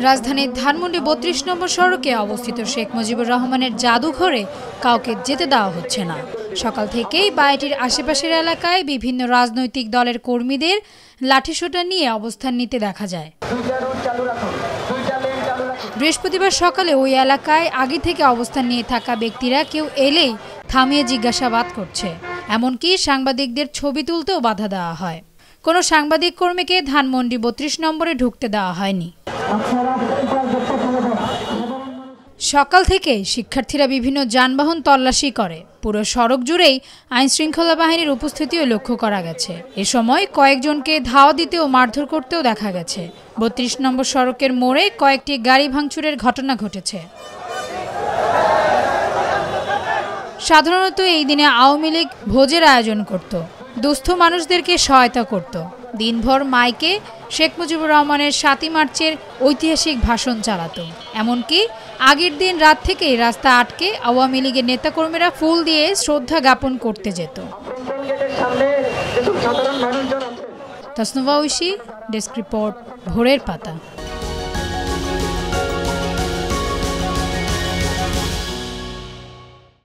রাজধানীর ধানমন্ডি ৩২ নম্বর সড়কে অবস্থিত শেখ মুজিবুর রহমানের জাদুঘরে কাউকে যেতে দেওয়া হচ্ছে না। সকাল থেকেই বাড়িটির আশেপাশের এলাকায় বিভিন্ন রাজনৈতিক দলের কর্মীদের লাঠিসোঁটা নিয়ে অবস্থান নিতে দেখা যায়। বৃহস্পতিবার সকালে ওই এলাকায় আগে থেকে অবস্থান নিয়ে থাকা ব্যক্তিরা কেউ এলেই থামিয়ে জিজ্ঞাসাবাদ করছে, এমনকি সাংবাদিকদের ছবি তুলতেও বাধা দেওয়া হয়। কোনো সাংবাদিক কর্মীকে ধানমন্ডি ৩২ নম্বরে ঢুকতে দেওয়া হয়নি। সকাল থেকে শিক্ষার্থীরা বিভিন্ন যানবাহন তল্লাশি করে। পুরো সড়ক জুড়েই আইনশৃঙ্খলা বাহিনীর উপস্থিতিও লক্ষ্য করা গেছে। এ সময় কয়েকজনকে ধাওয়া দিতে ও মারধর করতেও দেখা গেছে। ৩২ নম্বর সড়কের মোড়ে কয়েকটি গাড়ি ভাঙচুরের ঘটনা ঘটেছে। সাধারণত এই দিনে আওয়ামী লীগ ভোজের আয়োজন করত, দুস্থ মানুষদেরকে সহায়তা করত। দিনভর মাইকে শেখ মুজিবুর রহমানের ৭ই মার্চের ঐতিহাসিক ভাষণ চালাত। এমনকি আগের দিন রাত থেকেই রাস্তা আটকে আওয়ামী লীগের নেতাকর্মীরা ফুল দিয়ে শ্রদ্ধা জ্ঞাপন করতে যেত। তাসনুভা ঐশী, ডেস্ক রিপোর্ট, ভোরের পাতা।